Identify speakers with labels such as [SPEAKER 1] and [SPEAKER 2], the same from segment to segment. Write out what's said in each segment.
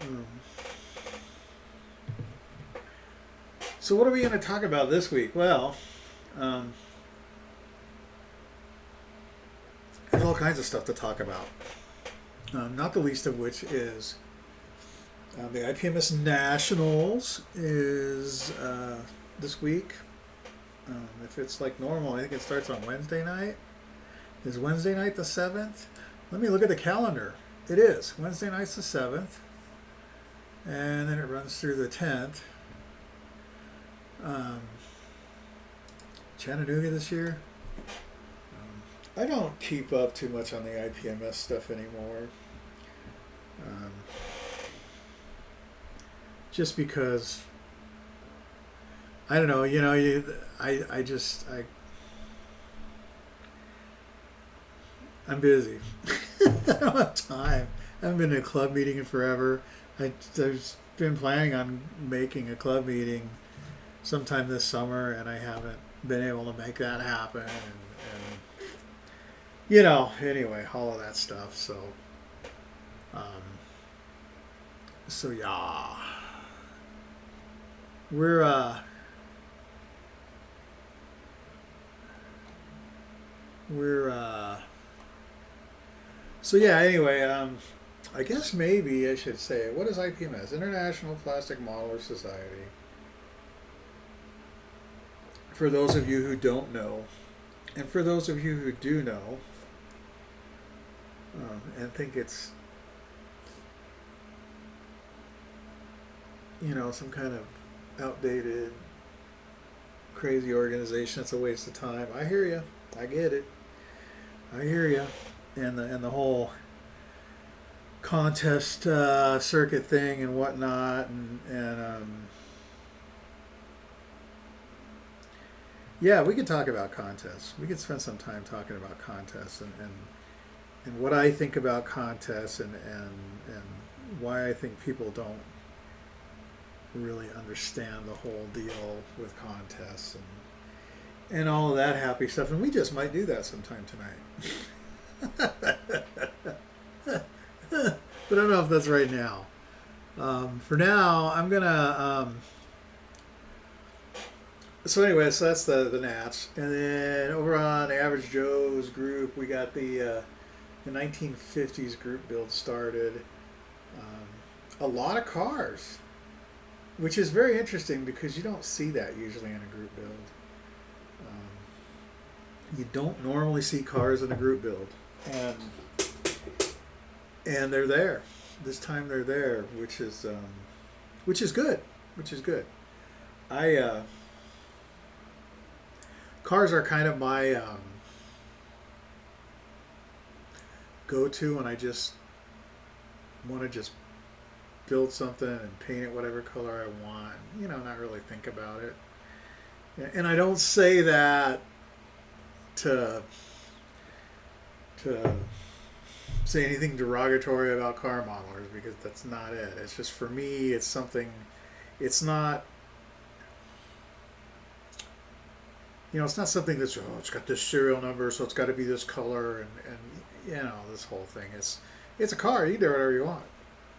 [SPEAKER 1] Um, so what are we going to talk about this week? Well, um, there's all kinds of stuff to talk about. Not the least of which is the IPMS Nationals is this week. If it's like normal, I think it starts on Wednesday night. Is Wednesday night the 7th? Let me look at the calendar. It is. Wednesday night's the 7th. And then it runs through the 10th. Um, Chattanooga this year. I don't keep up too much on the IPMS stuff anymore. Um, just because, I don't know, I'm busy. I don't have time. I haven't been to a club meeting in forever. I've been planning on making a club meeting sometime this summer, and I haven't been able to make that happen. Anyway, all of that stuff. Um, so yeah, we're we're so yeah. Anyway, I guess maybe I should say, what is IPMS? International Plastic Modeler Society. For those of you who don't know, and for those of you who do know, and think it's, some kind of outdated, crazy organization, it's a waste of time. I hear you. I get it. I hear you. And the whole contest circuit thing and whatnot, and yeah, we could talk about contests. We could spend some time talking about contests and what I think about contests and why I think people don't really understand the whole deal with contests and all of that happy stuff. And we just might do that sometime tonight. But I don't know if that's right now. For now, I'm gonna. So anyway, so that's the Nats, and then over on the Average Joe's group, we got the 1950s group build started. A lot of cars, which is very interesting because you don't see that usually in a group build. You don't normally see cars in a group build, and they're there. This time they're there, which is good. Which is good. Cars are kind of my go-to when I just want to just build something and paint it whatever color I want. Not really think about it. And I don't say that to say anything derogatory about car modelers, because that's not it. It's just, for me, it's something. It's not. It's not something that's, it's got this serial number, so it's got to be this color, and this whole thing. It's a car. You can do whatever you want,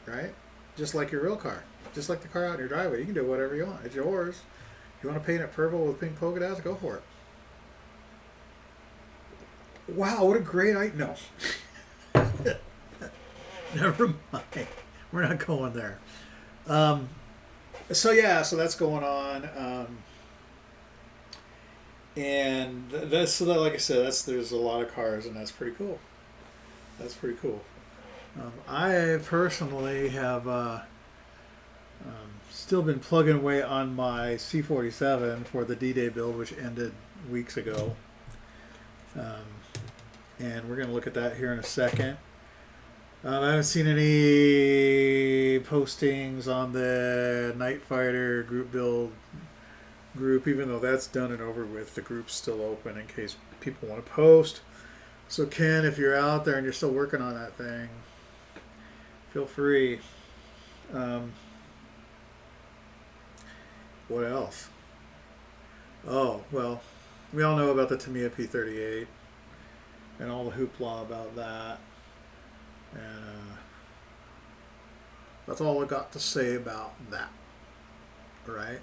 [SPEAKER 1] right? Just like your real car. Just like the car out in your driveway. You can do whatever you want. It's yours. If you want to paint it purple with pink polka dots, go for it. Wow, what a great idea. No. Never mind. We're not going there. So that's going on. And like I said, there's a lot of cars, and that's pretty cool. That's pretty cool. I personally have still been plugging away on my C-47 for the D-Day build, which ended weeks ago. And we're going to look at that here in a second. I haven't seen any postings on the Night Fighter group build group, even though that's done and over with. The group's still open in case people want to post. So Ken, if you're out there and you're still working on that thing, feel free. What else? Oh, well, we all know about the Tamiya P38 and all the hoopla about that. And That's all I got to say about that. Right?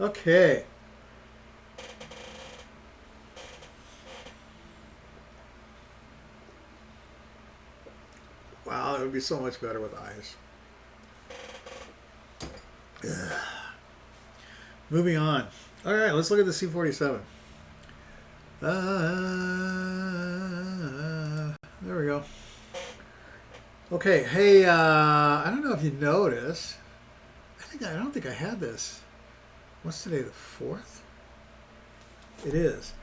[SPEAKER 1] Okay. Wow, it would be so much better with ice. Ugh. Moving on. All right, let's look at the C-47. There we go. Okay, hey, I don't know if you noticed. I don't think I had this. What's today? The 4th? It is.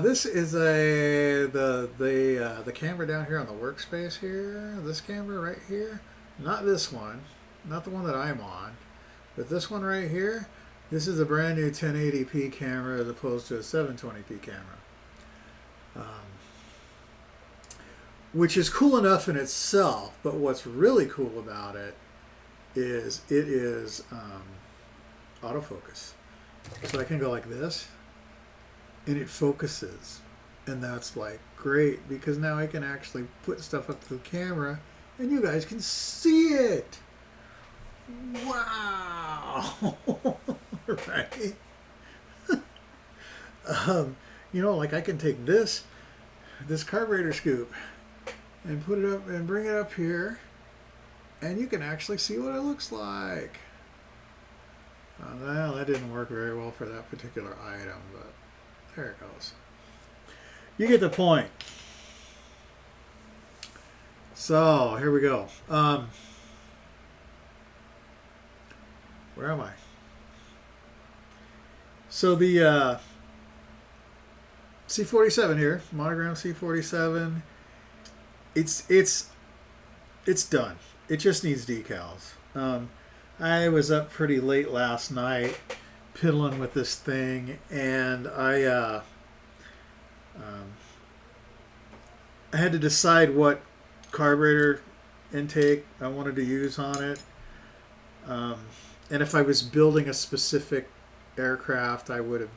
[SPEAKER 1] This is the camera down here on the workspace here. This camera right here. Not this one. Not the one that I'm on. But this one right here. This is a brand new 1080p camera as opposed to a 720p camera. Which is cool enough in itself, but what's really cool about it is autofocus. So I can go like this, and it focuses. And that's like great, because now I can actually put stuff up to the camera, and you guys can see it. Wow! Right? You know, like I can take this carburetor scoop and put it up and bring it up here, and you can actually see what it looks like. Well, that didn't work very well for that particular item, but there it goes. You get the point. So here we go. Where am I? So the C-47 here, monogram C-47. It's done. It just needs decals. I was up pretty late last night piddling with this thing, and I had to decide what carburetor intake I wanted to use on it. And if I was building a specific aircraft, I would have,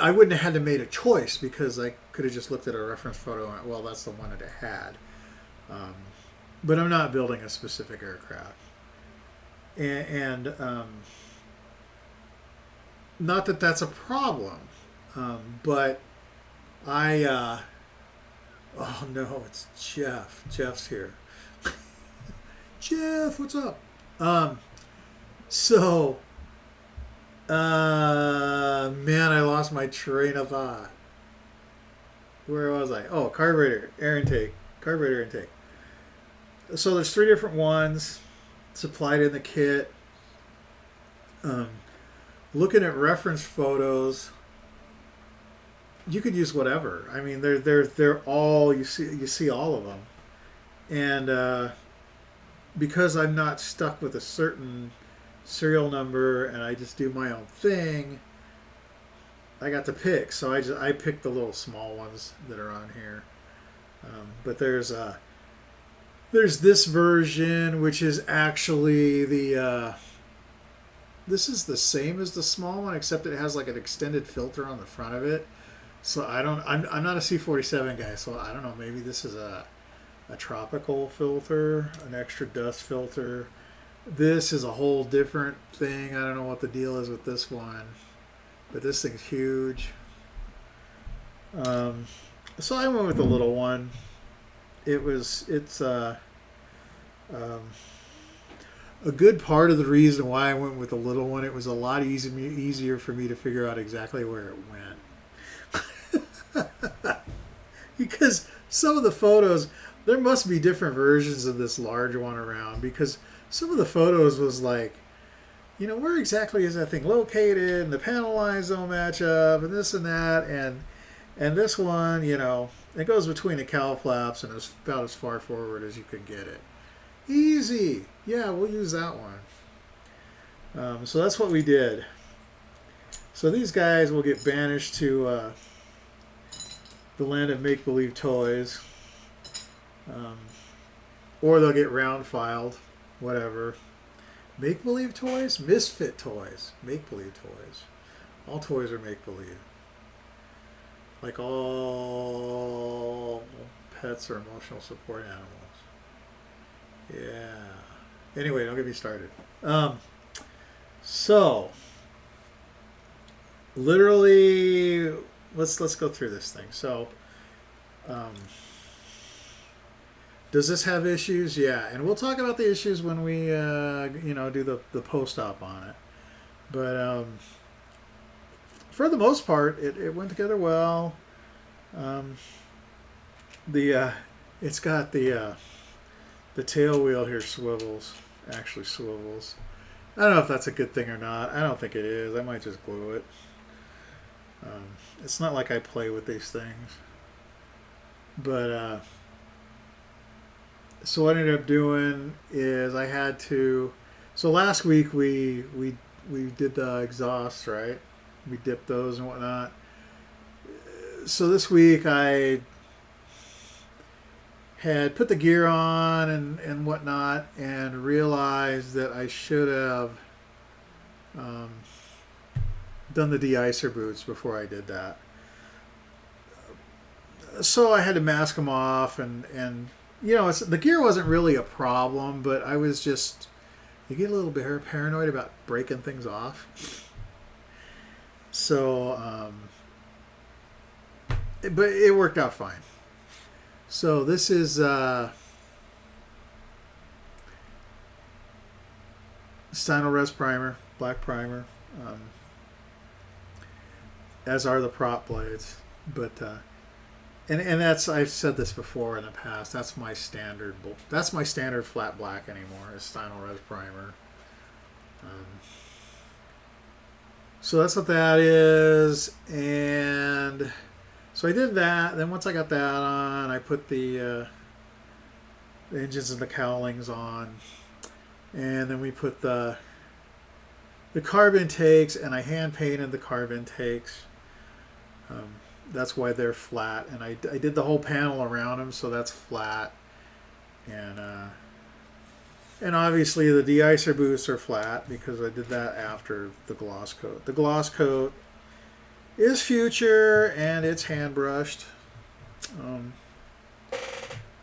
[SPEAKER 1] I wouldn't have had to made a choice, because I could have just looked at a reference photo and went, well, that's the one that it had. But I'm not building a specific aircraft. And not that that's a problem, but oh no, it's Jeff. Jeff's here. Jeff, what's up? Man, I lost my train of thought. Where was I? Oh, carburetor, air intake, carburetor intake. So there's 3 different ones supplied in the kit. Looking at reference photos, you could use whatever. I mean, they're all, you see all of them, and because I'm not stuck with a certain serial number and I just do my own thing, I got to pick. So I picked the little small ones that are on here. But there's this version, which is actually this is the same as the small one, except it has like an extended filter on the front of it. So I'm not a C-47 guy, so I don't know, maybe this is a tropical filter, an extra dust filter. This is a whole different thing. I don't know what the deal is with this one, but this thing's huge. So I went with the little one. It's a good part of the reason why I went with the little one. It was a lot easier for me to figure out exactly where it went. Because some of the photos, there must be different versions of this large one around, because some of the photos was like, where exactly is that thing located, and the panel lines don't match up, and this and that, and this one, it goes between the cowl flaps and it's about as far forward as you can get it. Easy. Yeah, we'll use that one. So that's what we did. So these guys will get banished to the land of make-believe toys. Or they'll get round filed, whatever. Make-believe toys? Misfit toys. Make-believe toys. All toys are make-believe. Like all pets or emotional support animals. Yeah. Anyway, don't get me started. So, literally, let's go through this thing. So, um, does this have issues? Yeah, and we'll talk about the issues when we do the post-op on it. But for the most part, it went together well. The it's got the tail wheel here actually swivels. I don't know if that's a good thing or not. I don't think it is. I might just glue it. It's not like I play with these things. But so what I ended up doing is I had to. So last week we did the exhausts, right? We dipped those and whatnot. So this week I had put the gear on and whatnot and realized that I should have done the de-icer boots before I did that. So I had to mask them off and the gear wasn't really a problem, but I was just, you get a little bit paranoid about breaking things off. So, but it worked out fine. So this is ShutterAce primer, black primer, as are the prop blades. But and that's, I've said this before in the past. That's my standard. That's my standard flat black anymore. Is ShutterAce primer. So that's what that is, and so I did that. Then once I got that on, I put the engines and the cowlings on, and then we put the carb intakes, and I hand painted the carb intakes. That's why they're flat, and I did the whole panel around them, so that's flat, and obviously the de-icer boots are flat because I did that after the gloss coat. The gloss coat is Future, and it's hand brushed,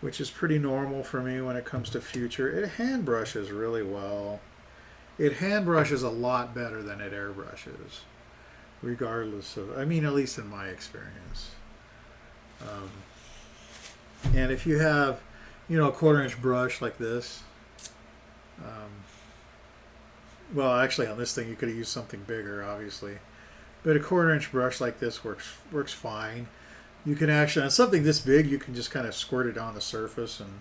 [SPEAKER 1] which is pretty normal for me when it comes to Future. It hand brushes really well. It hand brushes a lot better than it airbrushes, regardless of, at least in my experience. And if you have, a 1/4-inch brush like this, well, actually on this thing you could have used something bigger, obviously. But a 1/4-inch brush like this works fine. You can actually, on something this big, you can just kind of squirt it on the surface and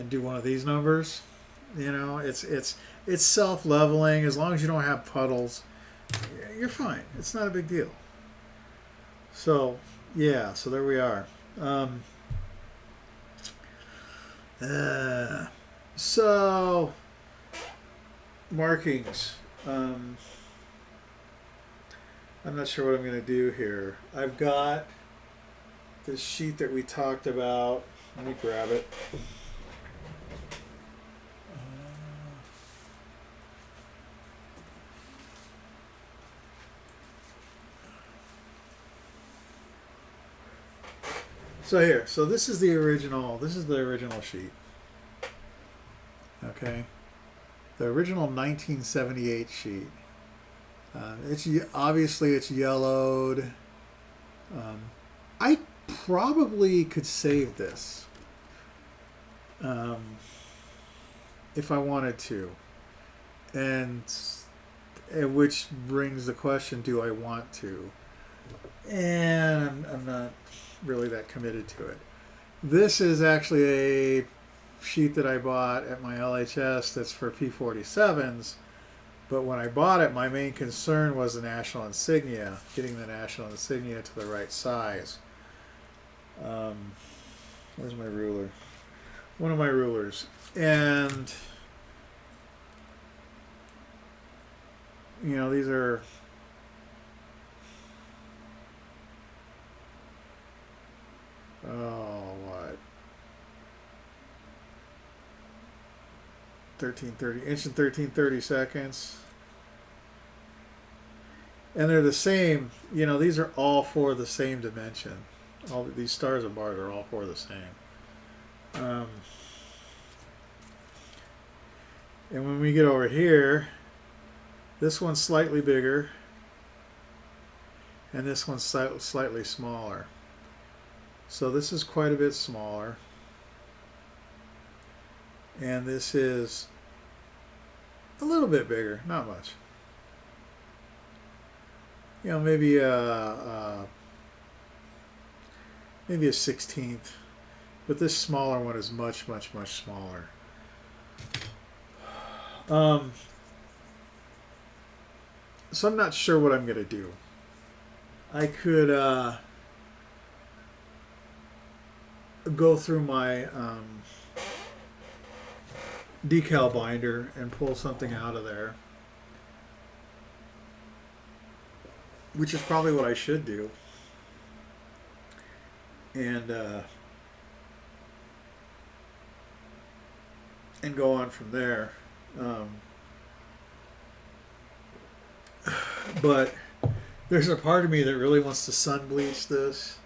[SPEAKER 1] do one of these numbers. It's self-leveling. As long as you don't have puddles, you're fine. It's not a big deal. So yeah, so there we are. So markings. I'm not sure what I'm going to do here. I've got this sheet that we talked about. Let me grab it. So here, so this is the original sheet. Okay, the original 1978 sheet. It's obviously it's yellowed. I probably could save this if I wanted to, and which brings the question: do I want to? And I'm not really that committed to it. This is actually a sheet that I bought at my LHS that's for P-47s, but when I bought it, my main concern was the national insignia, getting the national insignia to the right size. Where's my ruler? One of my rulers. And these are what? 1330 inch and 1330 seconds. And they're the same, these are all for the same dimension. All these stars and bars are all four the same. And when we get over here, this one's slightly bigger, and this one's slightly smaller. So this is quite a bit smaller, and this is a little bit bigger, not much. You know, maybe a 16th, but this smaller one is much smaller. So I'm not sure what I'm gonna do. I could go through my decal binder and pull something out of there, which is probably what I should do, and go on from there. But there's a part of me that really wants to sun bleach this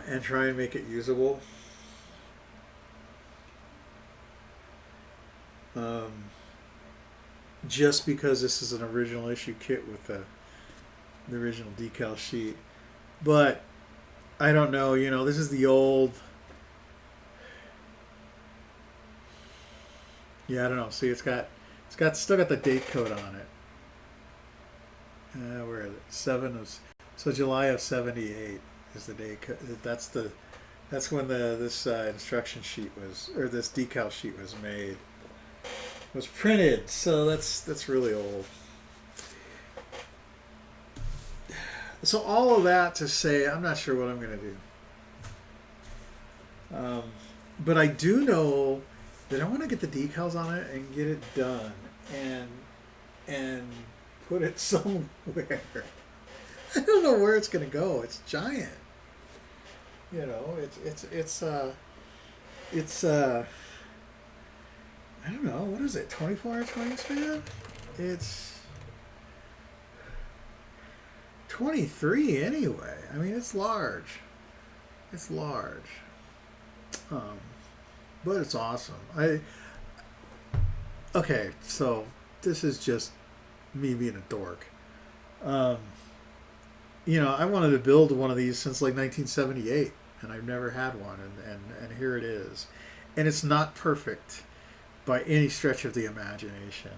[SPEAKER 1] and try and make it usable. Just because this is an original issue kit with the original decal sheet. But I don't know, you know, this is the old... Yeah, I don't know. See, it's still got the date code on it. Where is it? So July of '78 is the date code. That's when this instruction sheet was, or this decal sheet was made, was printed. So that's really old. So all of that to say, I'm not sure what I'm going to do. But I do know that I want to get the decals on it and get it done and put it somewhere. I don't know where it's going to go. It's giant. You know, it's I don't know, what is it? 24-inch wingspan? It's 23 anyway. I mean, it's large. It's large. But it's awesome. Okay, so this is just me being a dork. You know, I wanted to build one of these since like 1978, and I've never had one, and here it is. And it's not perfect by any stretch of the imagination,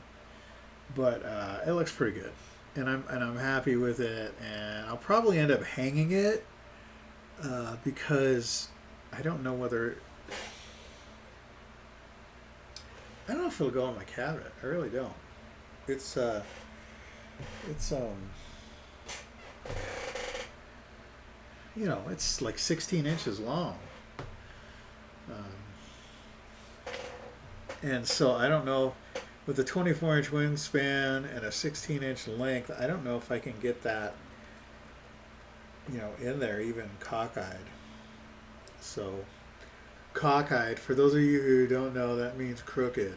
[SPEAKER 1] but it looks pretty good, and I'm happy with it. And I'll probably end up hanging it because I don't know whether... I don't know if it'll go in my cabinet. I really don't. It's you know, it's like 16 inches long. And so I don't know, with a 24-inch wingspan and a 16-inch length, I don't know if I can get that, you know, in there, even cockeyed. So, cockeyed, for those of you who don't know, that means crooked.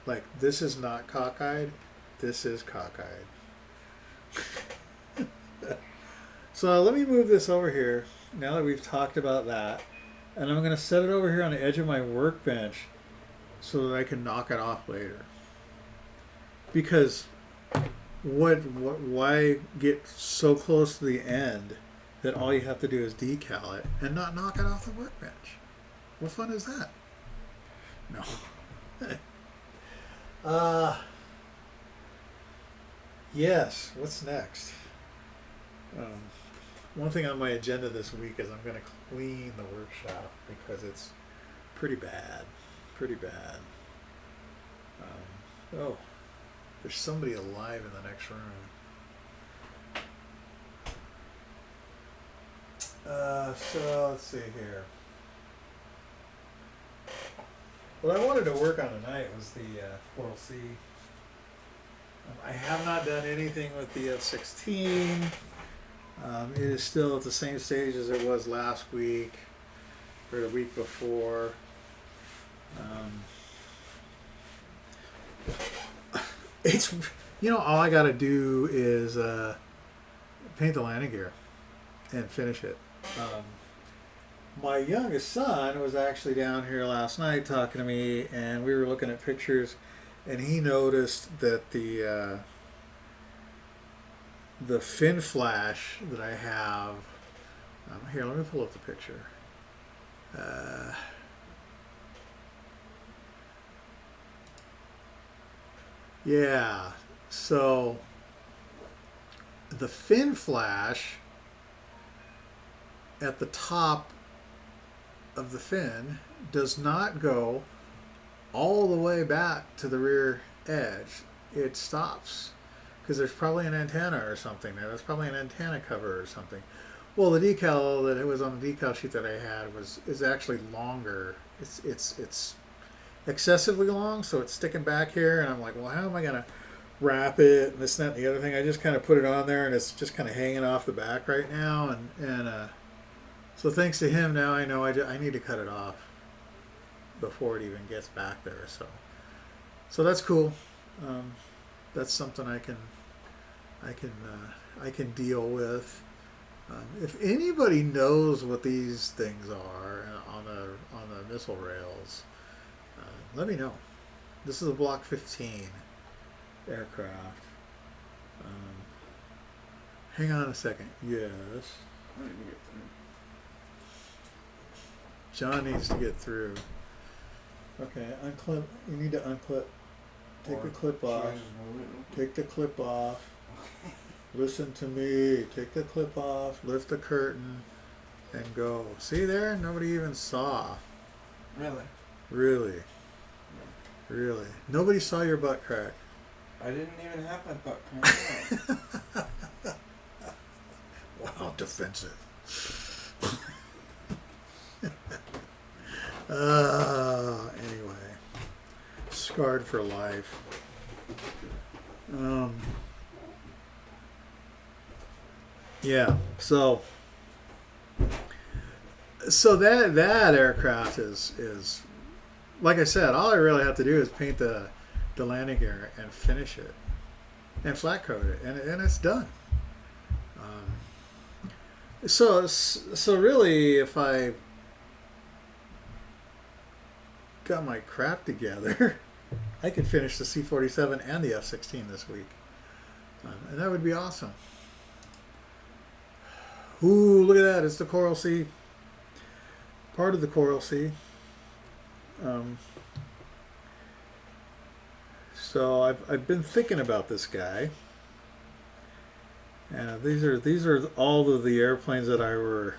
[SPEAKER 1] Like, this is not cockeyed, this is cockeyed. So let me move this over here, now that we've talked about that, and I'm going to set it over here on the edge of my workbench so that I can knock it off later. Because why get so close to the end that all you have to do is decal it and not knock it off the workbench? What fun is that? No. Yes, what's next? One thing on my agenda this week is I'm going to clean the workshop because it's pretty bad. Pretty bad. Oh, there's somebody alive in the next room. So let's see here. What I wanted to work on tonight was the 4C. I have not done anything with the F-16. It is still at the same stage as it was last week or the week before. It's, you know, all I got to do is paint the landing gear and finish it. my youngest son was actually down here last night talking to me, and we were looking at pictures, and he noticed that the fin flash that I have. Here, let me pull up the picture. Yeah, so the fin flash at the top of the fin does not go all the way back to the rear edge. It stops because there's probably an antenna or something there. That's probably an antenna cover or something. Well, the decal that it was on the decal sheet that I had is actually longer. It's excessively long, so it's sticking back here, and I'm like, well, how am I gonna wrap it and this and that and the other thing? I just kind of put it on there, and it's just kind of hanging off the back right now, and so thanks to him, now I know I need to cut it off before it even gets back there. So that's cool. That's something I can deal with. If anybody knows what these things are on the missile rails, let me know. This is a Block 15 aircraft. Hang on a second. Yes. John needs to get through. Okay, unclip. You need to unclip. Take the clip off. Take the clip off. Listen to me. Take the clip off. Lift the curtain, and go. See there? Nobody even saw.
[SPEAKER 2] Really?
[SPEAKER 1] Really. Really. Nobody saw your butt crack.
[SPEAKER 2] I didn't even have my butt crack.
[SPEAKER 1] Wow, defensive. Anyway, scarred for life. Yeah. So that aircraft is like I said. All I really have to do is paint the landing gear and finish it, and flat coat it, and it's done. So really, if I got my crap together, I could finish the C-47 and the F-16 this week, and that would be awesome. Ooh, look at that! It's the Coral Sea. Part of the Coral Sea. So I've been thinking about this guy. And these are all of the airplanes that I were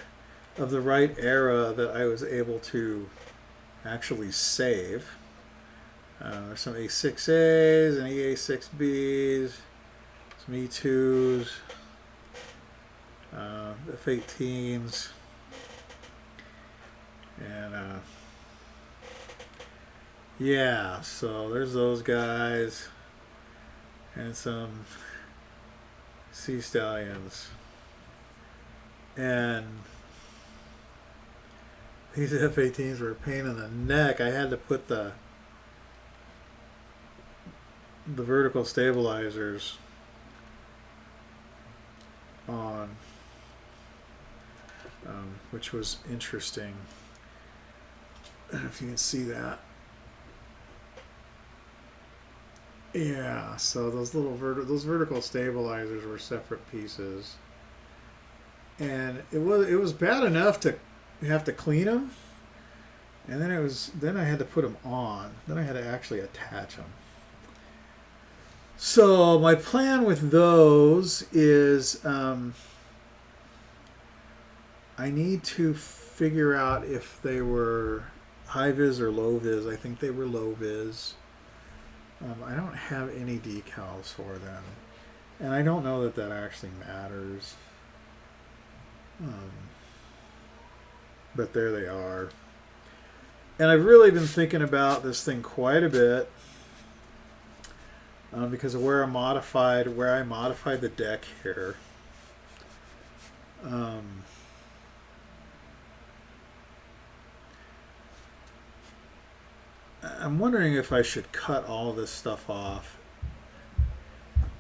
[SPEAKER 1] of the right era that I was able to actually save. There's some A6As and EA6Bs, some E2s, F-18s, and yeah, so there's those guys, and some Sea Stallions, and these F-18s were a pain in the neck. I had to put the vertical stabilizers on, which was interesting. I don't know if you can see that. Yeah, so those little vertical stabilizers were separate pieces, and it was bad enough to have to clean them, and then I had to put them on. Then I had to actually attach them. So my plan with those is I need to figure out if they were high vis or low vis. I think they were low vis. I don't have any decals for them, and I don't know that actually matters. But there they are. And I've really been thinking about this thing quite a bit because of where I modified the deck here. I'm wondering if I should cut all this stuff off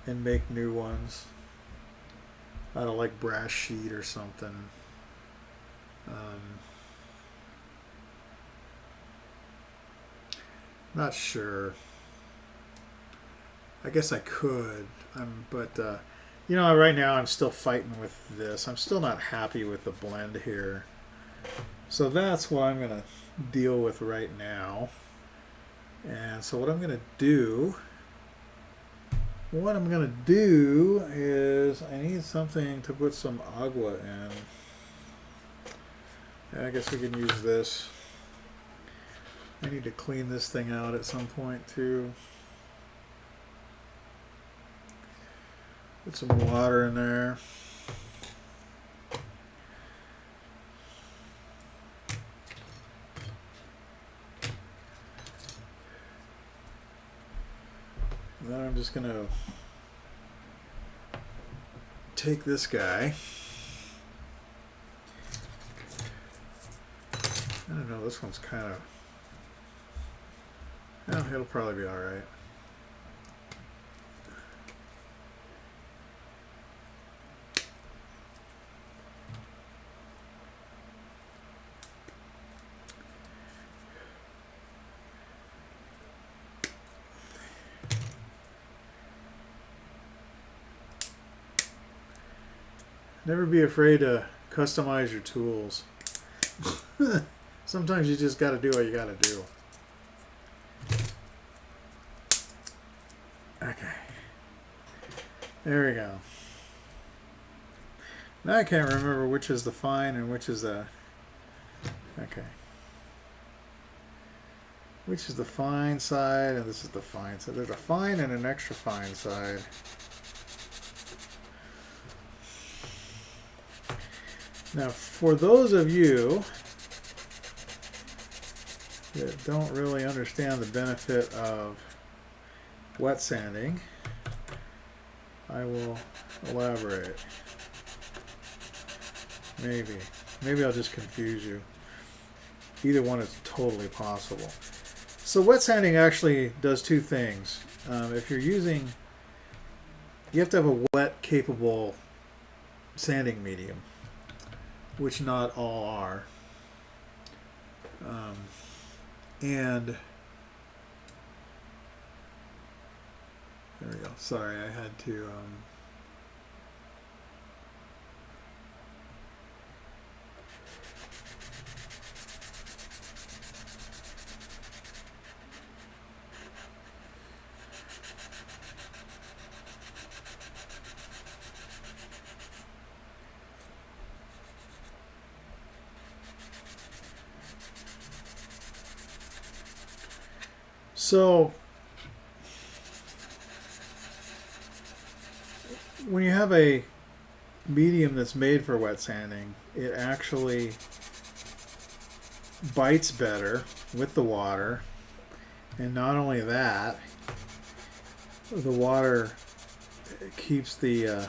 [SPEAKER 1] and make new ones out of like brass sheet or something. Not sure. I guess I could, but you know, right now I'm still fighting with this. I'm still not happy with the blend here. So that's what I'm going to deal with right now. And so what I'm going to do is I need something to put some agua in. I guess we can use this. I need to clean this thing out at some point too. Put some water in there. And then I'm just going to take this guy. I don't know, this one's kind of... Oh, it'll probably be alright. Never be afraid to customize your tools. Sometimes you just got to do what you got to do. Okay. There we go. Now I can't remember which is the fine and which is the... Okay. Which is the fine side and this is the fine side. There's a fine and an extra fine side. Now, for those of you that don't really understand the benefit of wet sanding, I will elaborate. Maybe I'll just confuse you. Either one is totally possible. So wet sanding actually does two things. If you're using, you have to have a wet capable sanding medium, which not all are. And there we go. Sorry, I had to... So, when you have a medium that's made for wet sanding, it actually bites better with the water. And not only that, the water keeps the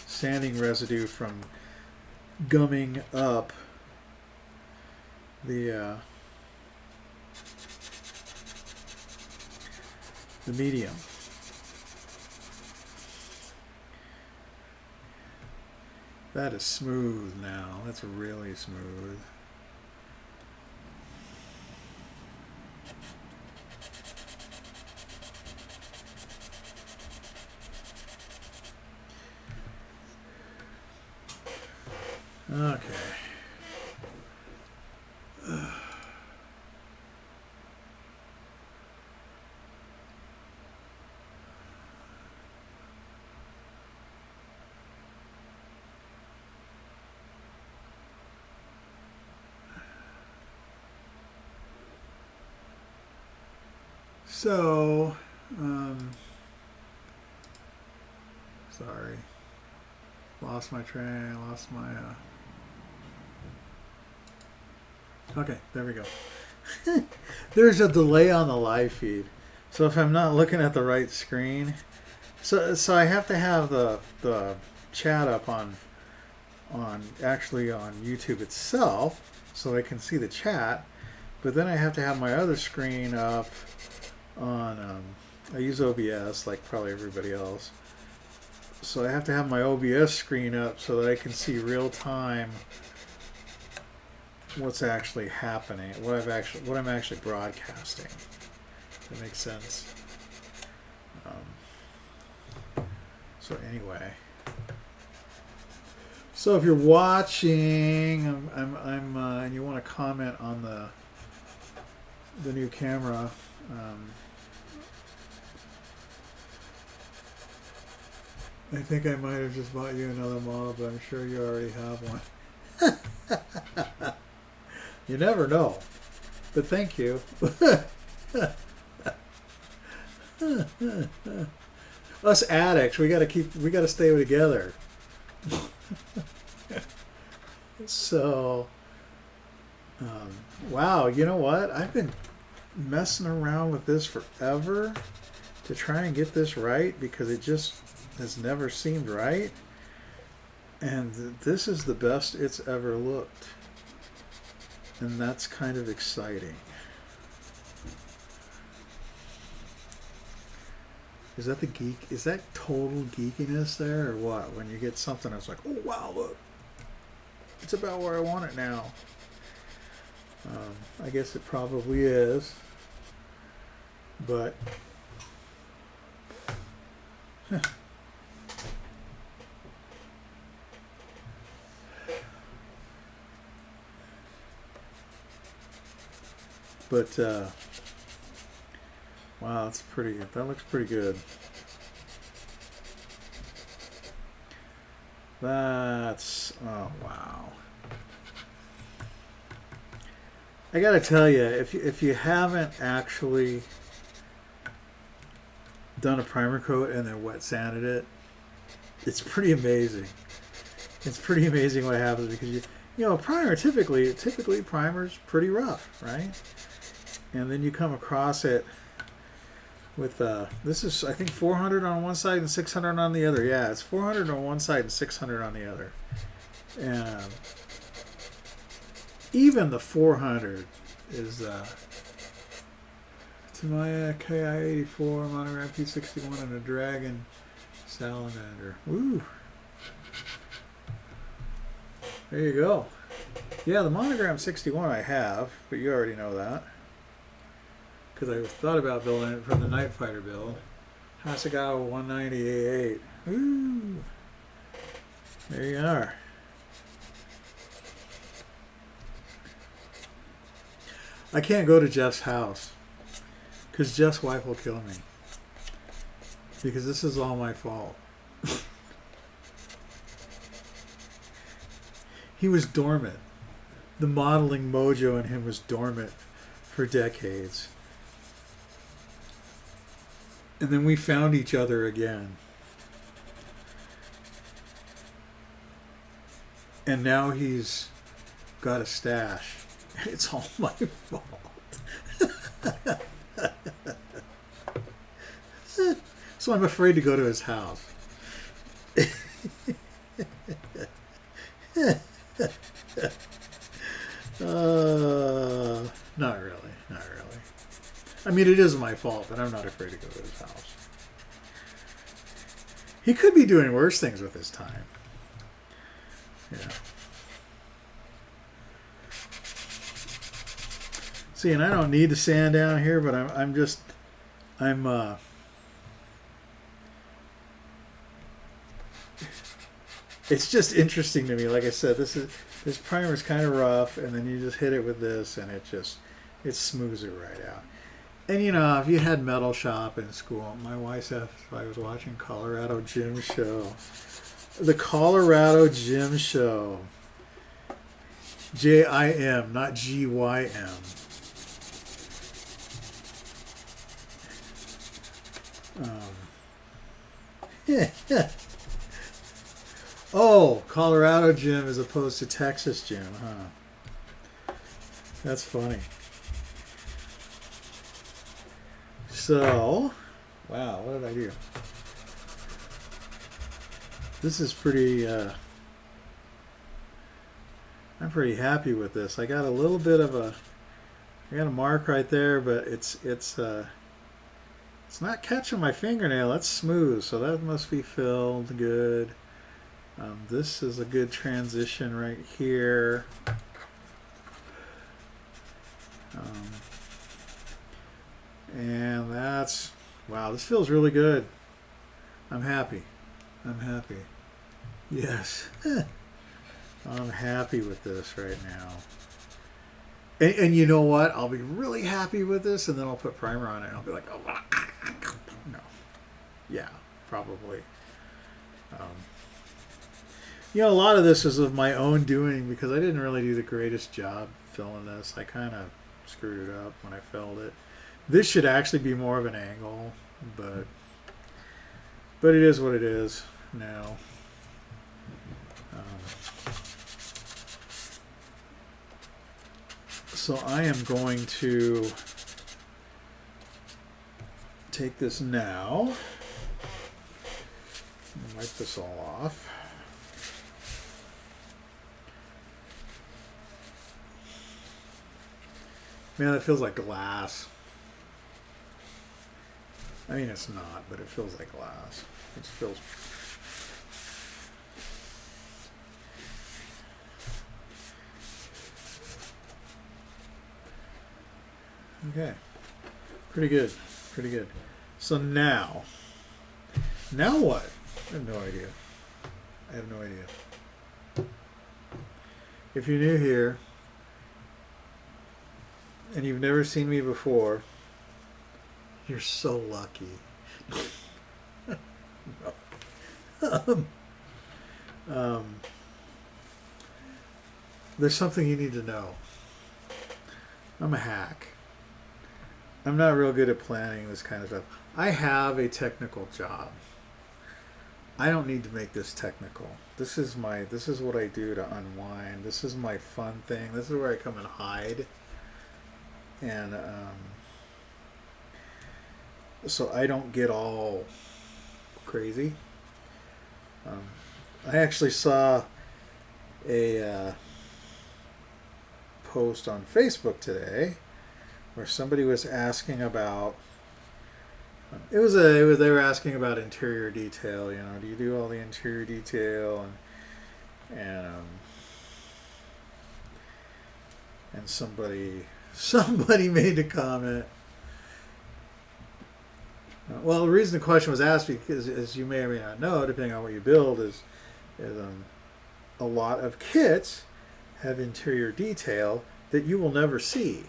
[SPEAKER 1] sanding residue from gumming up the medium. That is smooth now. That's really smooth. Okay. So, sorry, lost my train, lost my, okay, there we go. There's a delay on the live feed. So if I'm not looking at the right screen, so I have to have the chat up on actually on YouTube itself so I can see the chat, but then I have to have my other screen up on, I use OBS like probably everybody else. So I have to have my OBS screen up so that I can see real time what's actually happening, what I'm actually broadcasting. That makes sense. So anyway, so if you're watching, and you want to comment on the new camera, I think I might have just bought you another model, but I'm sure you already have one. You never know, but thank you. Us addicts, we gotta stay together. So, wow, you know what? I've been messing around with this forever to try and get this right because it just has never seemed right. And this is the best it's ever looked. And that's kind of exciting. Is that the geek? Is that total geekiness there, or what? When you get something that's like, oh wow, look, it's about where I want it now. I guess it probably is, but wow, that's pretty good. That looks pretty good. That's, oh wow. I gotta tell you, if you haven't actually done a primer coat and then wet sanded it, it's pretty amazing. It's pretty amazing what happens because you know, primer typically primer's pretty rough, right? And then you come across it with this is, I think, 400 on one side and 600 on the other. Yeah, it's 400 on one side and 600 on the other. And even the 400 is Tamiya KI-84 monogram P61 and a Dragon salamander. Woo! There you go. Yeah, the monogram 61 I have, but you already know that. Because I thought about building it for the Night Fighter build. Hasegawa 198. Woo! There you are. I can't go to Jeff's house because Jeff's wife will kill me. Because this is all my fault. He was dormant. The modeling mojo in him was dormant for decades. And then we found each other again. And now he's got a stash. It's all my fault. So I'm afraid to go to his house. Not really. Not really. I mean, it is my fault, but I'm not afraid to go to his house. He could be doing worse things with his time. Yeah. See, and I don't need to sand down here, but it's just interesting to me. Like I said, this primer is kind of rough, and then you just hit it with this, and it smooths it right out. And you know, if you had metal shop in school, my wife said I was watching Colorado Gym Show. The Colorado Gym Show. J-I-M, not G-Y-M. Oh, Colorado Gym as opposed to Texas Gym, huh? That's funny. So, wow, what did I do? This is pretty, I'm pretty happy with this. I got a little bit of I got a mark right there, but it's not catching my fingernail. That's smooth, so that must be filled good. This is a good transition right here. And Wow, this feels really good. I'm happy. I'm happy. Yes. I'm happy with this right now. And you know what? I'll be really happy with this, and then I'll put primer on it, and I'll be like, oh, no. Yeah, probably. Um, a lot of this is of my own doing because I didn't really do the greatest job filling this. I kind of screwed it up when I filled it. This should actually be more of an angle, but it is what it is now. So I am going to take this now and wipe this all off. Man, it feels like glass. I mean, it's not, but it feels like glass. It feels... Okay. Pretty good. Pretty good. So now what? I have no idea. I have no idea. If you're new here and you've never seen me before, you're so lucky. There's something you need to know. I'm a hack. I'm not real good at planning this kind of stuff. I have a technical job. I don't need to make this technical. This is what I do to unwind. This is my fun thing. This is where I come and hide. And so I don't get all crazy. I actually saw a post on Facebook today where somebody was asking about they were asking about interior detail. You know, do you do all the interior detail and somebody made a comment. Well, the reason the question was asked, because as you may or may not know, depending on what you build, is a lot of kits have interior detail that you will never see.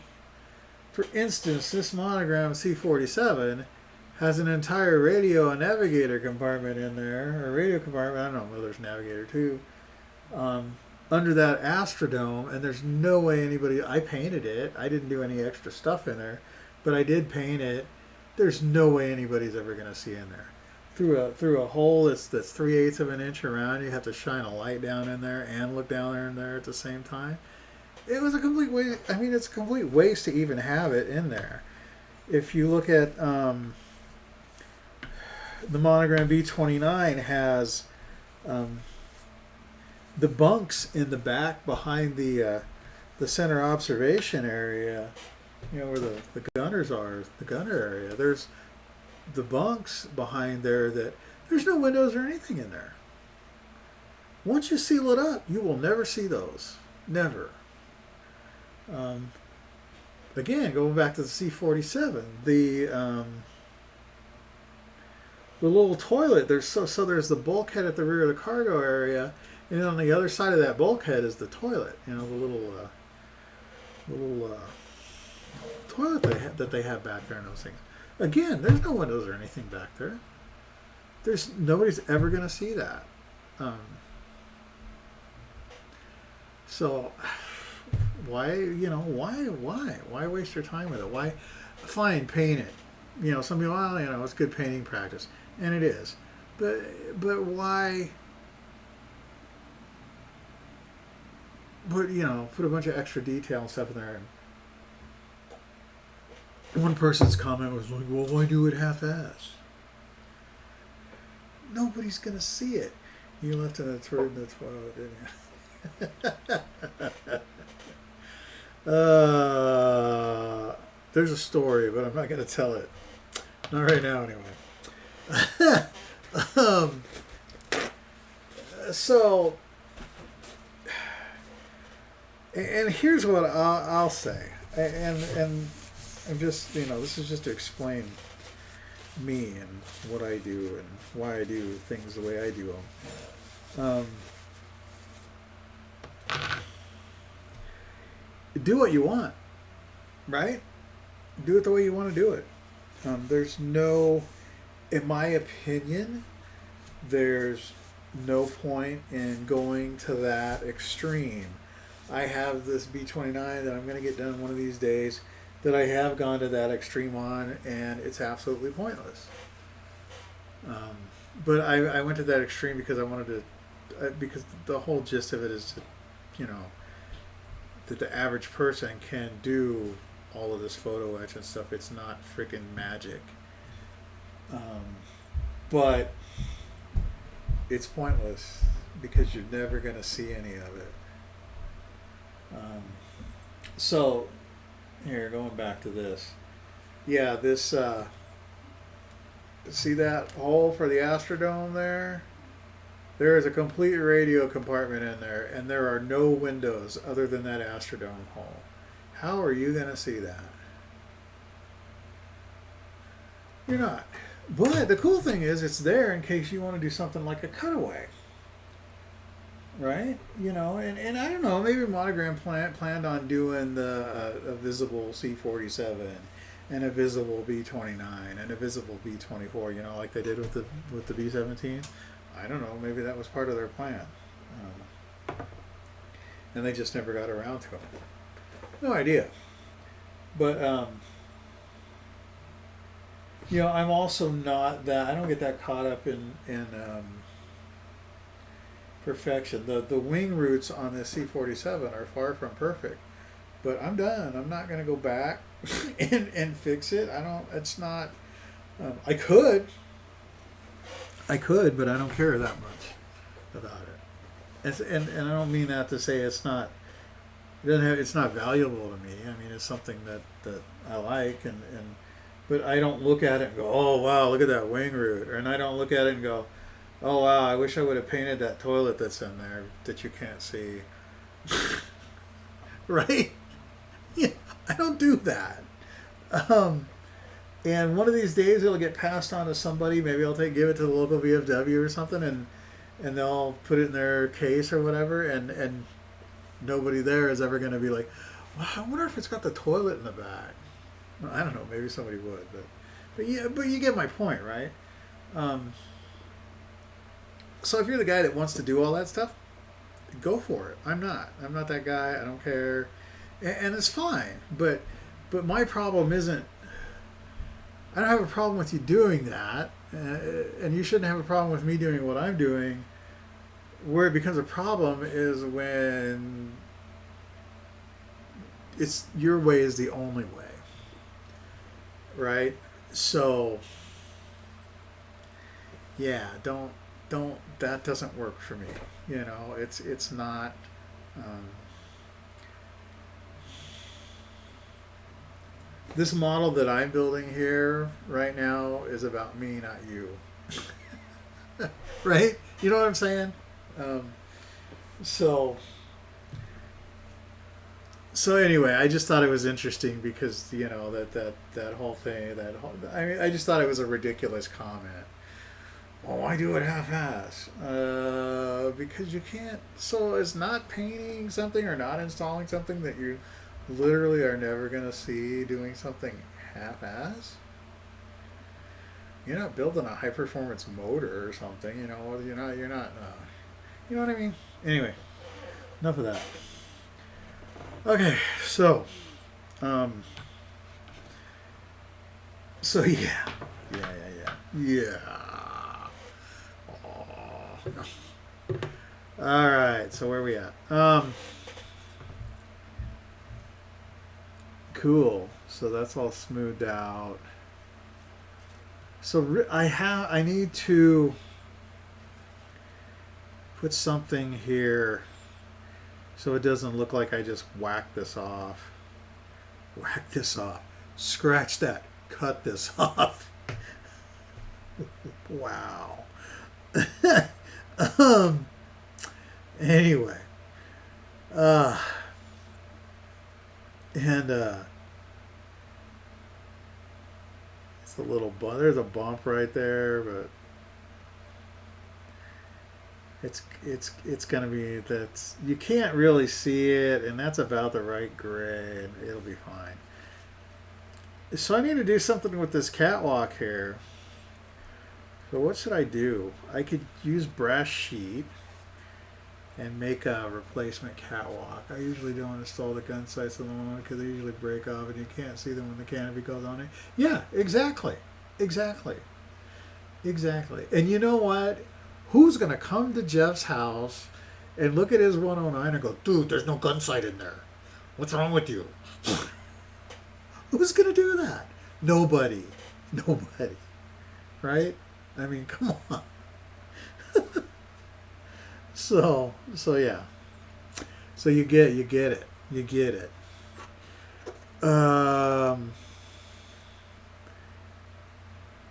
[SPEAKER 1] For instance, this monogram C-47 has an entire radio and navigator compartment in there, or radio compartment, I don't know, there's navigator too, under that Astrodome, and there's no way anybody, I painted it, I didn't do any extra stuff in there, but I did paint it. There's no way anybody's ever going to see in there. Through a hole that's 3/8 of an inch around, you have to shine a light down in there and look down there and there at the same time. It was a complete waste. I mean, it's a complete waste to even have it in there. If you look at the monogram B29 has the bunks in the back behind the center observation area, you know, where the gunners are, the gunner area. There's the bunks behind there that there's no windows or anything in there. Once you seal it up, you will never see those. Never. Again, going back to the C-47, the little toilet. There's there's the bulkhead at the rear of the cargo area, and on the other side of that bulkhead is the toilet. You know, the little toilet that they have back there and those things. Again, there's no windows or anything back there. Nobody's ever going to see that. So why waste your time with it? Why? Fine, paint it. You know, some people, well, you know, it's good painting practice, and it is. But why? Put a bunch of extra detail and stuff in there. And one person's comment was like, "Well, why do it half-ass?" Nobody's gonna see it. You left a turd in the toilet, didn't you? There's a story, but I'm not gonna tell it. Not right now, anyway. So, and here's what I'll say, and just, you know, this is just to explain me and what I do and why I do things the way I do them. Do what you want, right? Do it the way you want to do it. There's no, in my opinion, there's no point in going to that extreme. I have this B-29 that I'm going to get done one of these days that I have gone to that extreme on, and it's absolutely pointless. But I went to that extreme because I wanted to, because the whole gist of it is to, you know, that the average person can do all of this photo etch and stuff. It's not freaking magic. But it's pointless because you're never going to see any of it. So, here, going back to this. Yeah, this, see that hole for the Astrodome there? There is a complete radio compartment in there, and there are no windows other than that Astrodome hole. How are you going to see that? You're not. But the cool thing is it's there in case you want to do something like a cutaway. Right? You know, and I don't know, maybe Monogram planned on doing a visible C-47 and a visible B-29 and a visible B-24, you know, like they did with the B-17. I don't know, maybe that was part of their plan. And they just never got around to it. No idea. But, you know, I'm also not that, I don't get that caught up in perfection. The wing roots on the C-47 are far from perfect. But I'm done. I'm not going to go back and fix it. It's not, I could, but I don't care that much about it. And I don't mean that to say it's not valuable to me. I mean, it's something that I like, but I don't look at it and go, oh wow, look at that wing root, and I don't look at it and go, oh wow, I wish I would have painted that toilet that's in there that you can't see. Right? Yeah, I don't do that. And one of these days it'll get passed on to somebody. Maybe I'll give it to the local VFW or something, and they'll put it in their case or whatever, and nobody there is ever going to be like, well, I wonder if it's got the toilet in the back. Well, I don't know. Maybe somebody would, but yeah, but you get my point, right? So if you're the guy that wants to do all that stuff, go for it. I'm not that guy. I don't care, and it's fine. But my problem isn't. I don't have a problem with you doing that, and you shouldn't have a problem with me doing what I'm doing. Where it becomes a problem is when it's your way is the only way, right? So yeah, don't that doesn't work for me. You know, it's not. This model that I'm building here right now is about me, not you. Right? You know what I'm saying? So anyway, I just thought it was interesting because, you know, that whole thing, I mean, I just thought it was a ridiculous comment. Well, why do it half-ass? Because you can't. So it's not painting something or not installing something that you literally are never going to see doing something half-ass. You're not building a high-performance motor or something, you know. You're not. You know what I mean? Anyway, enough of that. Okay, so yeah. Oh. All right, so where are we at? Cool. So that's all smoothed out. So I need to put something here so it doesn't look like I just whacked this off. Whack this off. Scratch that. Cut this off. Wow. Anyway. It's a little bump. There's a bump right there, but it's gonna be that's you can't really see it, and that's about the right grade. It'll be fine. So I need to do something with this catwalk here. So what should I do? I could use brass sheet and make a replacement catwalk. I usually don't install the gun sights on the moment because they usually break off and you can't see them when the canopy goes on it. Yeah, exactly. Exactly. And you know what? Who's going to come to Jeff's house and look at his 109 and go, dude, there's no gun sight in there. What's wrong with you? Who's going to do that? Nobody. Right? I mean, come on. So yeah. So you get it. And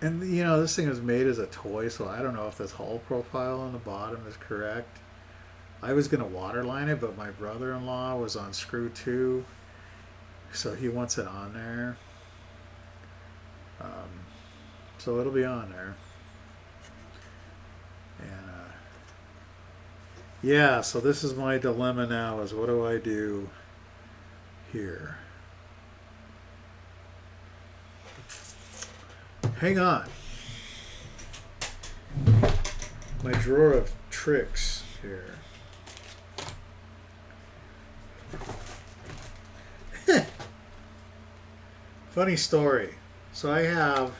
[SPEAKER 1] you know, this thing was made as a toy, so I don't know if this hull profile on the bottom is correct. I was gonna waterline it, but my brother-in-law was on screw 2, so he wants it on there. So it'll be on there. And yeah, so this is my dilemma now: is what do I do here? Hang on. My drawer of tricks here. Funny story. So I have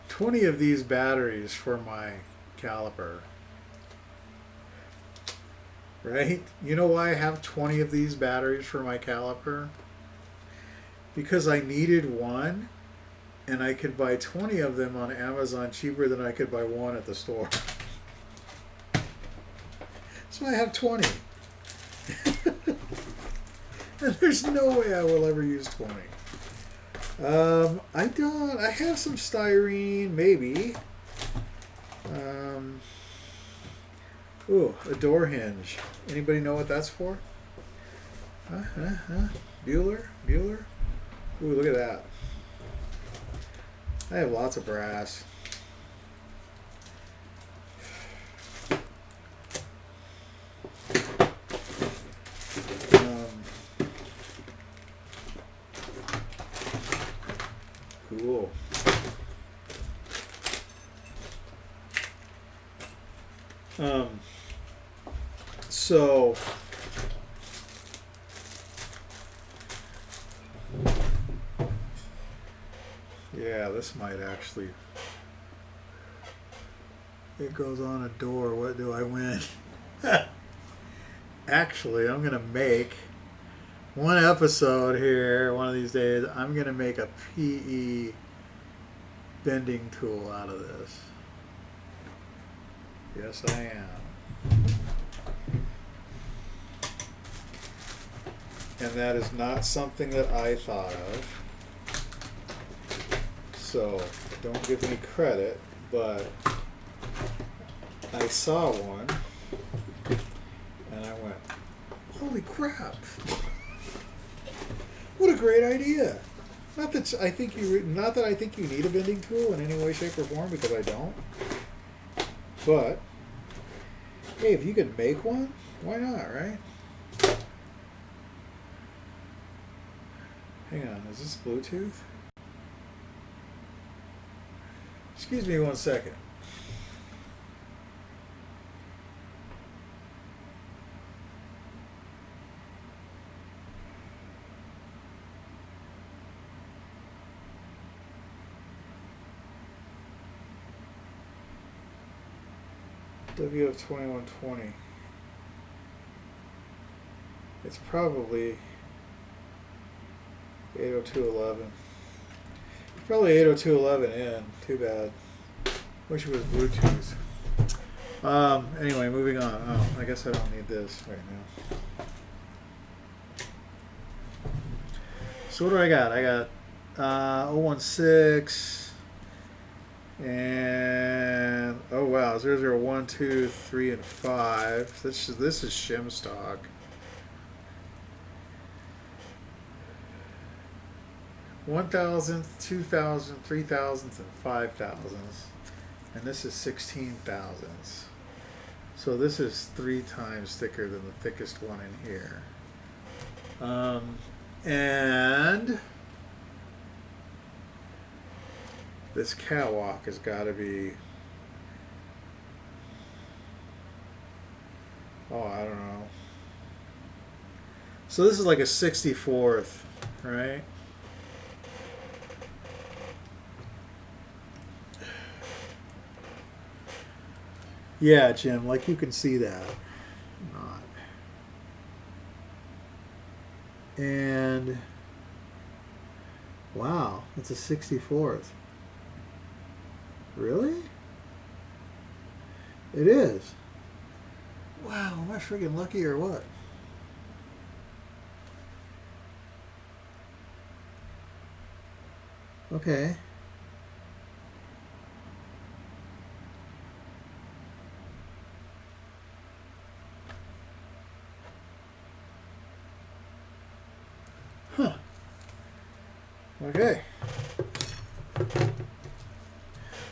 [SPEAKER 1] 20 of these batteries for my caliper. Right? You know why I have 20 of these batteries for my caliper? Because I needed one, and I could buy 20 of them on Amazon cheaper than I could buy one at the store. So I have 20. And there's no way I will ever use 20. I don't. I have some styrene, maybe. Ooh, a door hinge. Anybody know what that's for? Bueller? Ooh, look at that. I have lots of brass. Cool. So yeah, this might actually, it goes on a door. What do I win? Actually, I'm gonna make one episode here one of these days. I'm gonna make a PE bending tool out of this. Yes, I am. And that is not something that I thought of. So don't give me credit, but I saw one and I went, holy crap. What a great idea. Not that I think you need a bending tool in any way, shape, or form, because I don't. But hey, if you can make one, why not, right? Hang on, is this Bluetooth? Excuse me 1 second. WF2120. It's probably 802.11. Probably 802.11 in. Too bad. Wish it was Bluetooth. Anyway, moving on. Oh, I guess I don't need this right now. So what do I got? I got 016 and oh wow, 001, 2, 3, and 5. This is shim stock. 1,000th, 2,000th, 3,000th, and 5,000ths. And this is 16 thousandths. So this is 3 times thicker than the thickest one in here. And this catwalk has got to be, oh, I don't know. So this is like a 64th, right? Yeah, Jim, like you can see that. Not. And wow, it's a 64th. Really? It is. Wow, am I friggin' lucky or what? Okay. Huh. Okay.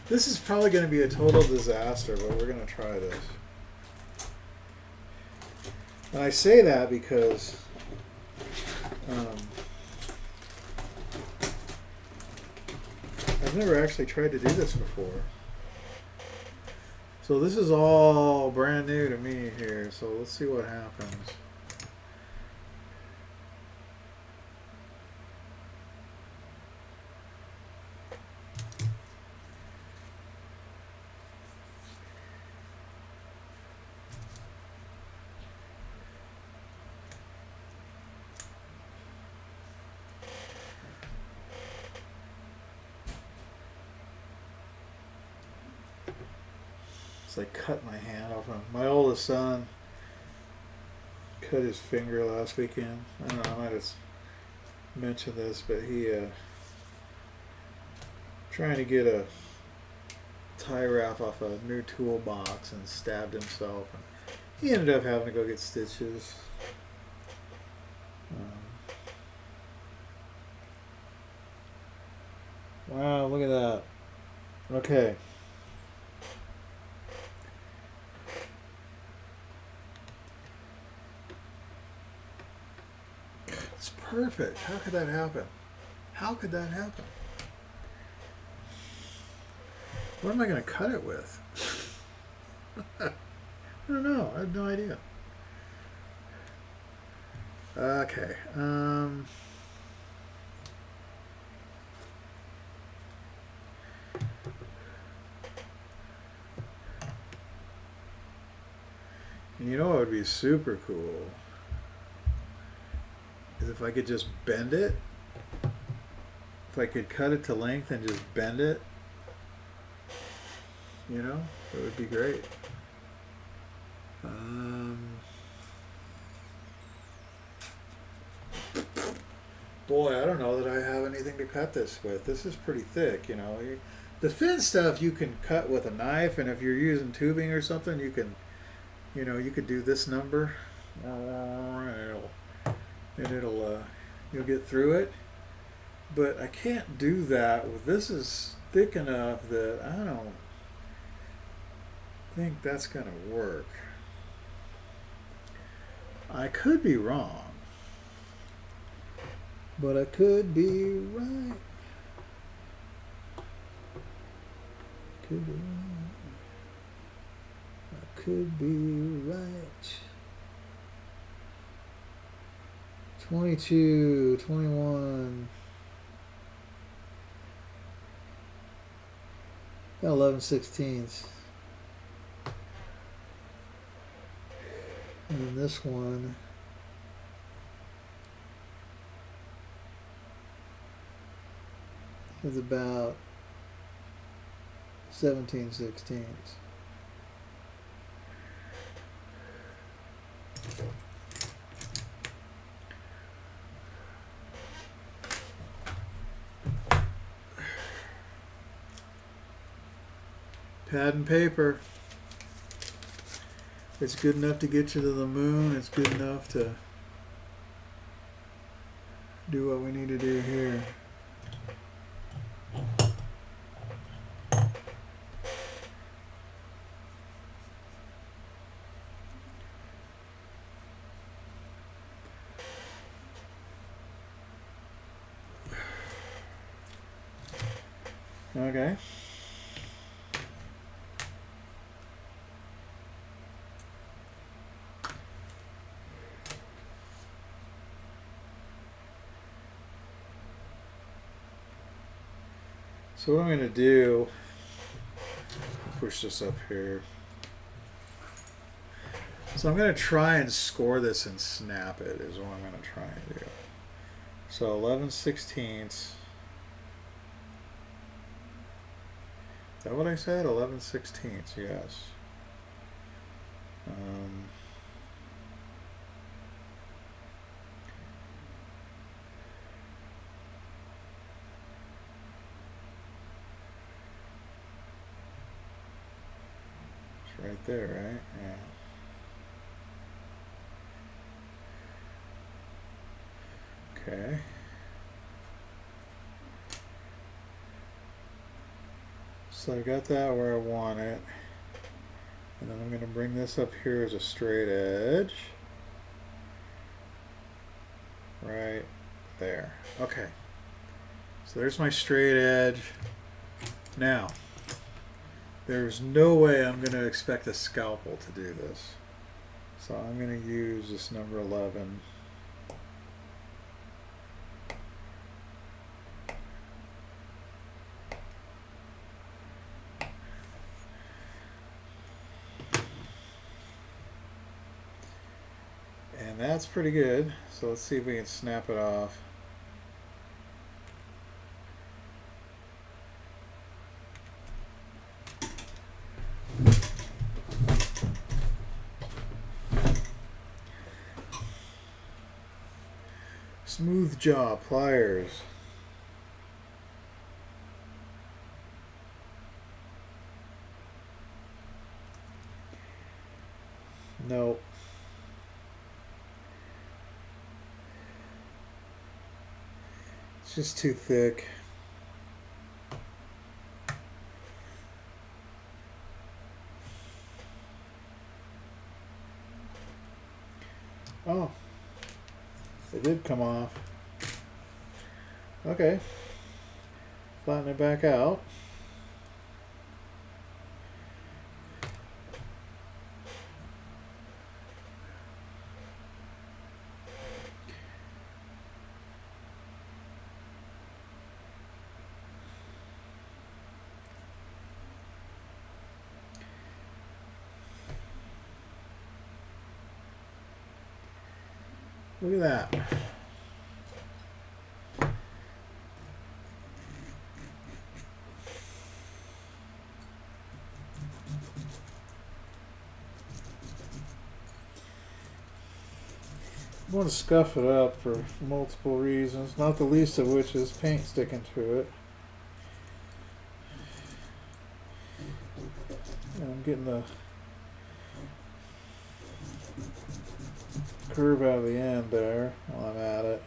[SPEAKER 1] This is probably going to be a total disaster, but we're going to try this. And I say that because I've never actually tried to do this before. So this is all brand new to me here, so let's see what happens. It's like cut my hand off. My oldest son cut his finger last weekend. I don't know, I might have mentioned this, but he trying to get a tie wrap off a new toolbox and stabbed himself. And he ended up having to go get stitches. Wow, look at that. Okay. It's perfect. How could that happen? How could that happen? What am I going to cut it with? I don't know. I have no idea. Okay. And you know what would be super cool? Is if I could just bend it. If I could cut it to length and just bend it. You know, it would be great. Boy, I don't know that I have anything to cut this with. This is pretty thick, you know. The thin stuff you can cut with a knife, and if you're using tubing or something, you can, you know, you could do this number, and it'll you'll get through it. But I can't do that. This is thick enough that I don't think that's gonna work. I could be wrong, but I could be right. Could be wrong. I could be right. 22, 21. 11/16. And then this one is about 17/16. Pad and paper. It's good enough to get you to the moon. It's good enough to do what we need to do here. Okay. So what I'm going to do, push this up here. So I'm going to try and score this and snap it is what I'm going to try and do. So 11/16. Is that what I said? 11/16, yes. It's right there, right? Yeah. Okay. So I got that where I want it. And then I'm going to bring this up here as a straight edge. Right there. Okay. So there's my straight edge. Now, there's no way I'm going to expect a scalpel to do this. So I'm going to use this number 11. And that's pretty good. So let's see if we can snap it off. Smooth jaw pliers. Nope. It's just too thick. Oh, it did come off. Okay. Flatten it back out. Look at that. I want to scuff it up for multiple reasons, not the least of which is paint sticking to it. And I'm getting the curve out of the end there while I'm at it.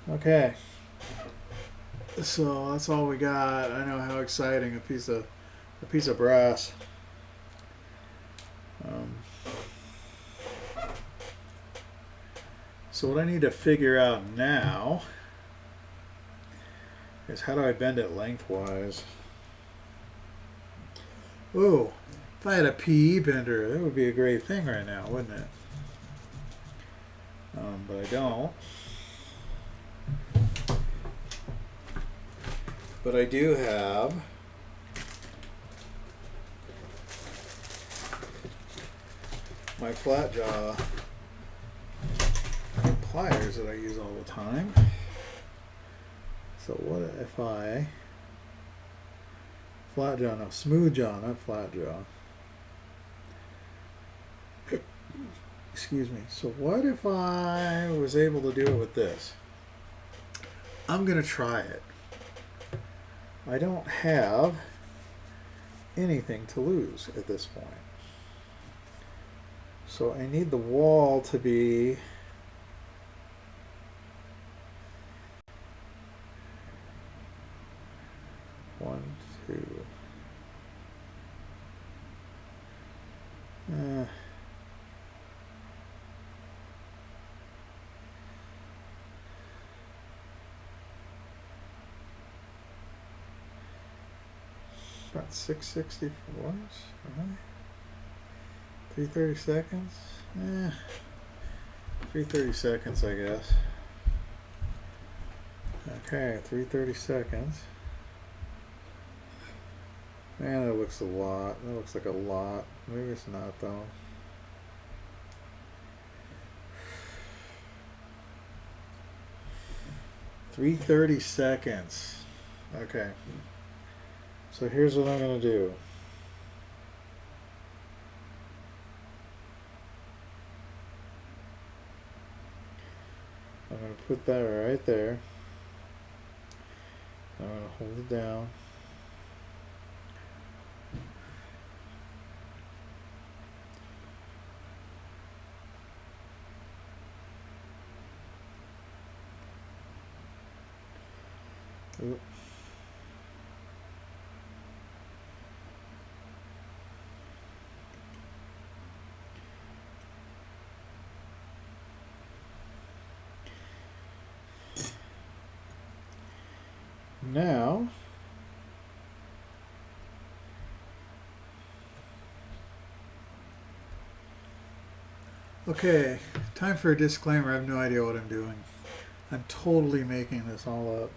[SPEAKER 1] Okay. So that's all we got. I know how exciting a piece of brass. So what I need to figure out now is how do I bend it lengthwise? Oh, if I had a PE bender, that would be a great thing right now, wouldn't it? But I don't. But I do have my flat jaw pliers that I use all the time. So what if I flat jaw, no, smooth jaw, not flat jaw. Excuse me. So what if I was able to do it with this? I'm gonna try it. I don't have anything to lose at this point. So I need the wall to be one, two. about 664. Right? 330 seconds. 330 seconds, I guess. Okay, 330 seconds. Man, that looks a lot. That looks like a lot. Maybe it's not though. $330 seconds. Okay. So here's what I'm gonna do. I'm gonna put that right there. I'm gonna hold it down. Oop. Now, okay, time for a disclaimer. I have no idea what I'm doing. I'm totally making this all up.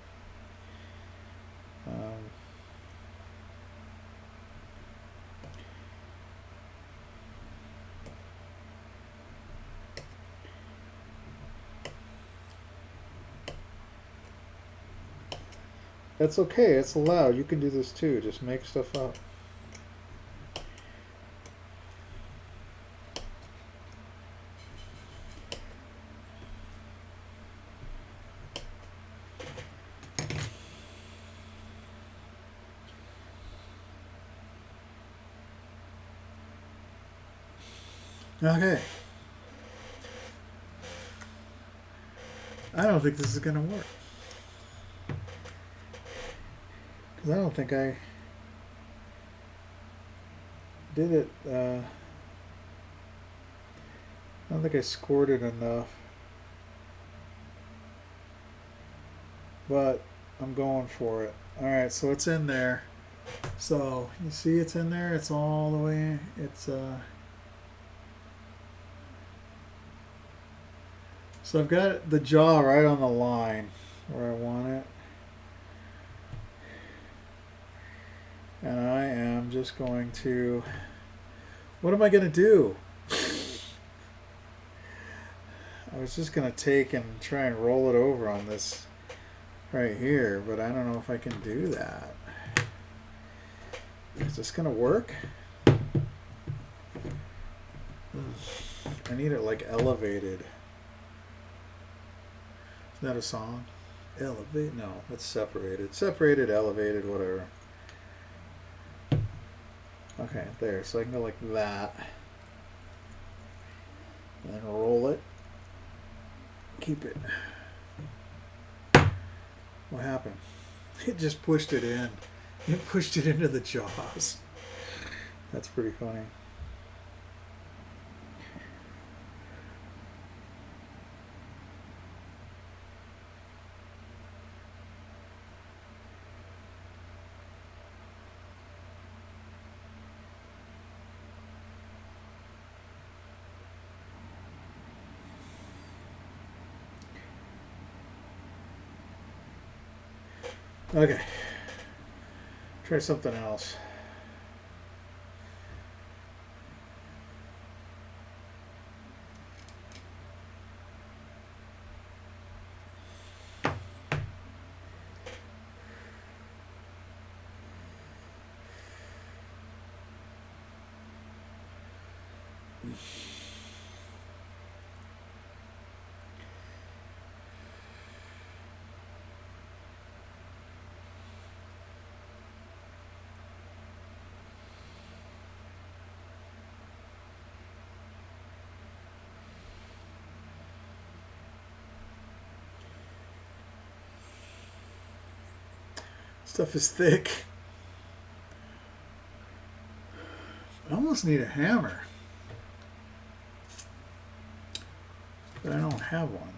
[SPEAKER 1] That's okay. It's allowed. You can do this too. Just make stuff up. Okay. I don't think this is going to work. Because I don't think I did it. I don't think I scored it enough. But I'm going for it. Alright, so it's in there. So, you see it's in there? It's all the way. It's So I've got the jaw right on the line where I want it. And I am just going to, what am I going to do? I was just going to take and try and roll it over on this right here, but I don't know if I can do that. Is this going to work? I need it like elevated. Isn't that a song? Elevate? No, it's separated. Separated, elevated, whatever. Okay, there. So I can go like that. And then roll it. Keep it. What happened? It just pushed it in. It pushed it into the jaws. That's pretty funny. Okay, try something else. Stuff is thick. I almost need a hammer. But I don't have one.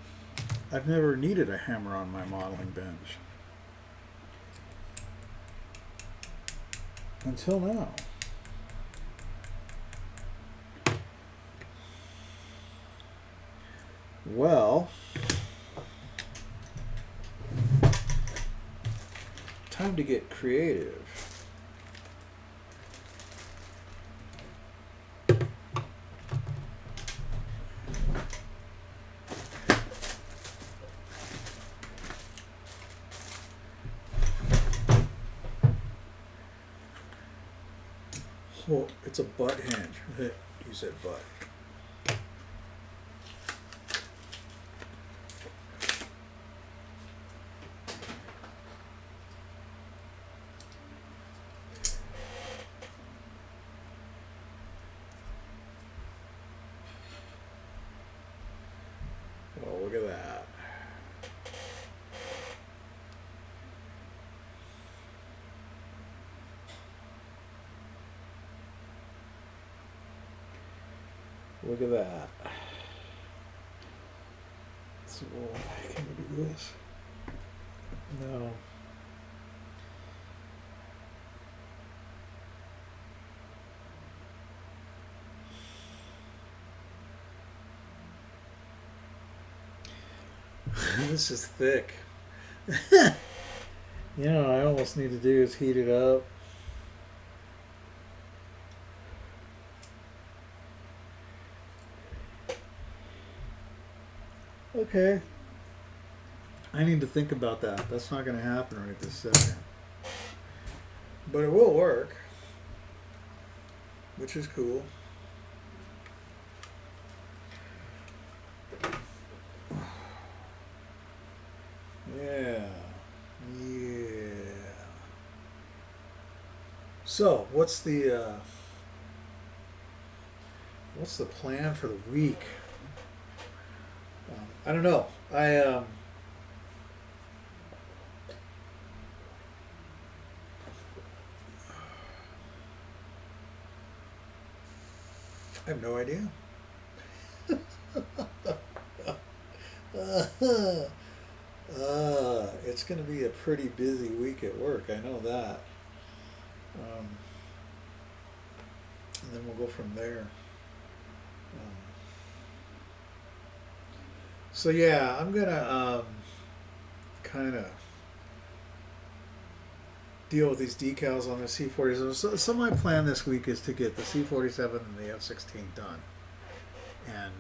[SPEAKER 1] I've never needed a hammer on my modeling bench. until now. Well, time to get creative. Well, it's a butt hinge. You said butt. Well, look at that. Look at that. So, can we do this? No. This is thick. You know what I almost need to do is heat it up. Okay. I need to think about that. That's not going to happen right this second. But it will work, which is cool. Yeah. Yeah. So, what's the plan for the week? I don't know. I have no idea. It's going to be a pretty busy week at work. I know that. And then we'll go from there. So yeah, I'm gonna kind of deal with these decals on the C-47. So my plan this week is to get the C-47 and the F-16 done, and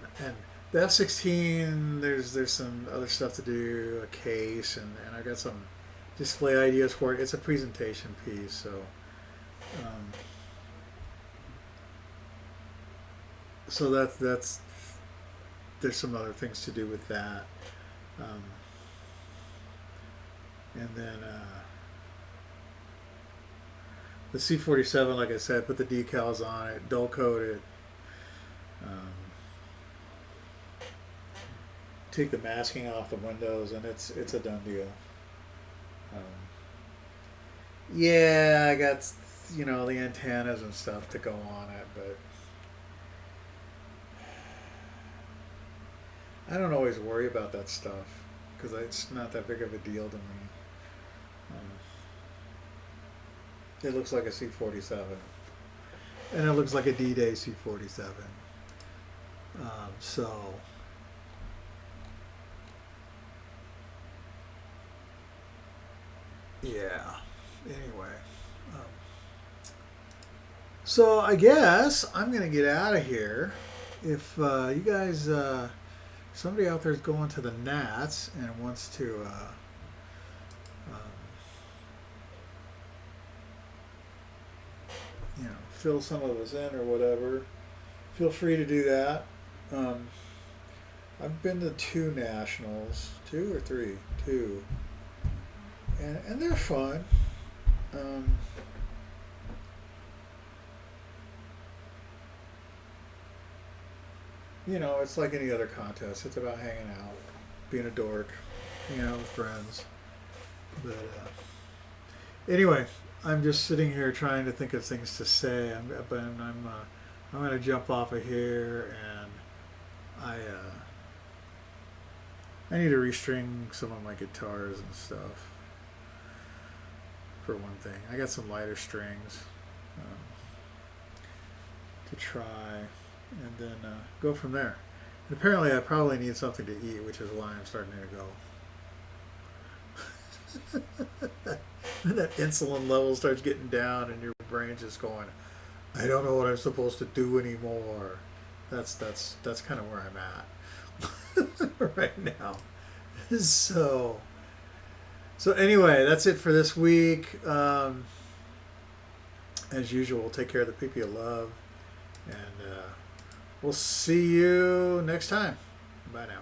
[SPEAKER 1] the F-16 there's some other stuff to do, a case, and I got some display ideas for it. It's a presentation piece, so that's there's some other things to do with that, and then the C-47, like I said, put the decals on it, dull coat it, take the masking off the windows, and it's a done deal. Yeah, I got the antennas and stuff to go on it, but I don't always worry about that stuff because it's not that big of a deal to me. It looks like a C-47, and it looks like a D-Day C-47. So yeah. Anyway, so I guess I'm gonna get out of here. If you guys, somebody out there is going to the Nats and wants to fill some of us in or whatever, feel free to do that. I've been to 2 nationals, 2 or 3, 2, and they're fun. It's like any other contest. It's about hanging out, being a dork, hanging out with friends. But anyway, I'm just sitting here trying to think of things to say. I'm going to jump off of here, and I need to restring some of my guitars and stuff. For one thing, I got some lighter strings. to try, and then go from there. And apparently, I probably need something to eat, which is why I'm starting to go. And that insulin level starts getting down, and your brain's just going, I don't know what I'm supposed to do anymore. That's kind of where I'm at right now. So anyway, that's it for this week. As usual, take care of the people you love, and we'll see you next time. Bye now.